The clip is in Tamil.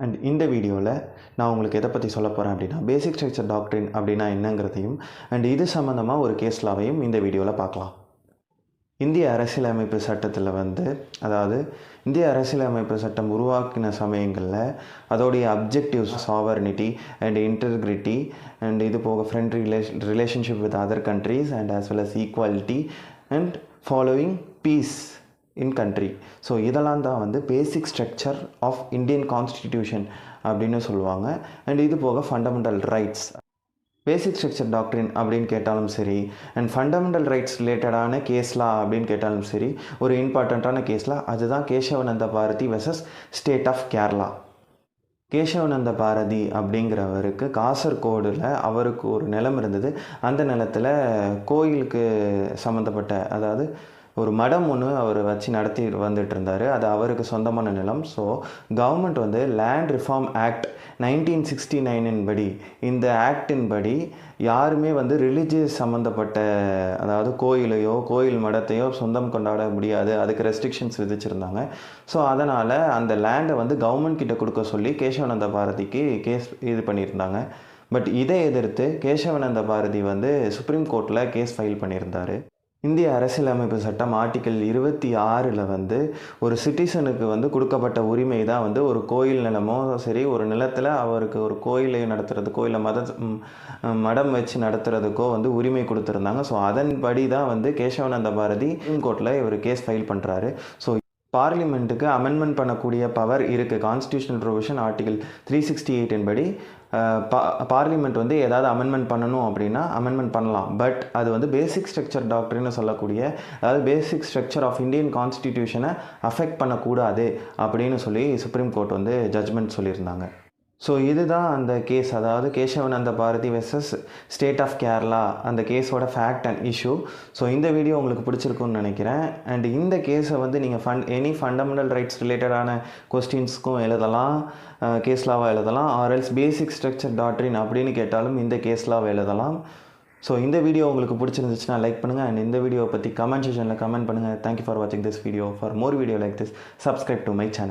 அண்ட் இந்த வீடியோவில் நான் உங்களுக்கு எதை பற்றி சொல்ல போகிறேன் அப்படின்னா பேசிக் ஸ்ட்ரக்சர் டாக்ட்ரின் அப்படின்னா என்னங்கிறதையும் அண்ட் இது சம்மந்தமாக ஒரு கேஸ் லாவையும் இந்த வீடியோவில் பார்க்கலாம். இந்திய அரசியலமைப்பு சட்டத்தில் அதாவது இந்திய அரசியலமைப்பு சட்டம் உருவாக்கின சமயங்களில் அதோடைய objectives sovereignty and integrity and இது போக friendly relationship with other countries and as well as equality and following peace in country. So இதெல்லாம் தான் basic structure of Indian constitution அப்படின்னு சொல்லுவாங்க. அண்ட் இது போக fundamental rights, basic structure doctrine அப்படின்னு கேட்டாலும் சரி, அண்ட் ஃபண்டமெண்டல் ரைட்ஸ் ரிலேட்டடான கேஸ்லா அப்படின்னு கேட்டாலும் சரி, ஒரு இம்பார்ட்டண்ட்டான கேஸ்லா அதுதான் Kesavananda Bharati versus state of Kerala. Kesavananda Bharati அப்படிங்கிறவருக்கு காசர்கோடில் அவருக்கு ஒரு நிலம் இருந்தது. அந்த நிலத்தில் கோயிலுக்கு சம்மந்தப்பட்ட அதாவது ஒரு மடம் ஒன்று அவர் வச்சு நடத்தி வந்துட்டு இருந்தார். அது அவருக்கு சொந்தமான நிலம். So government land reform act 1969 படி, இந்த ஆக்டின் படி யாருமே ரிலீஜியஸ் சம்மந்தப்பட்ட அதாவது கோயிலையோ கோயில் மடத்தையோ சொந்தம் கொண்டாட முடியாது, அதுக்கு ரெஸ்ட்ரிக்ஷன்ஸ் விதிச்சிருந்தாங்க. ஸோ அதனால் அந்த லேண்டை கவர்மெண்ட் கிட்ட கொடுக்க சொல்லி கேசவநந்த பாரதிக்கு கேஸ் இது பண்ணியிருந்தாங்க. பட் இதை எதிர்த்து கேசவநந்த பாரதி சுப்ரீம் கோர்ட்டில் கேஸ் ஃபைல் பண்ணியிருந்தார். இந்திய அரசியலமைப்பு சட்டம் ஆர்டிக்கல் 26 ஒரு சிட்டிசனுக்கு கொடுக்கப்பட்ட உரிமை தான் ஒரு கோயில் நிலமோ சரி, ஒரு நிலத்தில் அவருக்கு ஒரு கோயிலை நடத்துறதுக்கோ இல்லை மடம் வச்சு நடத்துறதுக்கோ உரிமை கொடுத்துருந்தாங்க. ஸோ அதன்படி தான் கேசவநந்த பாரதி சுப்ரீம் கோர்ட்டில் இவர் கேஸ் ஃபைல் பண்ணுறாரு. ஸோ பார்லிமெண்ட்டுக்கு அமெண்ட்மெண்ட் பண்ணக்கூடிய பவர் இருக்குது. கான்ஸ்டியூஷனல் ப்ரொவிஷன் ஆர்டிகல் 368 படி பார்லிமெண்ட் ஏதாவது அமெண்ட்மெண்ட் பண்ணணும் அப்படின்னா அமெண்ட்மெண்ட் பண்ணலாம். பட் அது பேசிக் ஸ்ட்ரக்சர் டாக்ட்ரின்னு சொல்லக்கூடிய அதாவது பேசிக் ஸ்ட்ரக்சர் ஆஃப் இந்தியன் கான்ஸ்டிடியூஷனை அஃபெக்ட் பண்ணக்கூடாது அப்படின்னு சொல்லி சுப்ரீம் கோர்ட் ஜட்ஜ்மெண்ட் சொல்லியிருந்தாங்க. ஸோ இதுதான் அந்த கேஸ், அதாவது Kesavananda Bharati versus state of Kerala, அந்த கேஸோட ஃபேக்ட் அண்ட் இஷ்யூ. ஸோ இந்த வீடியோ உங்களுக்கு பிடிச்சிருக்குன்னு நினைக்கிறேன். அண்ட் இந்த கேஸை நீங்கள் எனி ஃபண்டமெண்டல் ரைட்ஸ் ரிலேட்டடான கொஸ்டின்ஸ்க்கும் எழுதலாம், கேஸ்லாவாக எழுதலாம், ஆர்எல்ஸ் பேசிக் ஸ்ட்ரக்சர் டாக்ட்ரின் அப்படின்னு கேட்டாலும் இந்த கேஸ்லாவை எழுதலாம். ஸோ இந்த வீடியோ உங்களுக்கு பிடிச்சிருந்துச்சுன்னா லைக் பண்ணுங்கள். அண்ட் இந்த வீடியோவை பற்றி கமெண்ட் செக்ஷனில் கமெண்ட் பண்ணுங்கள். தேங்க்யூ ஃபார் வாட்சிங் this video. For more video like this, subscribe to my channel.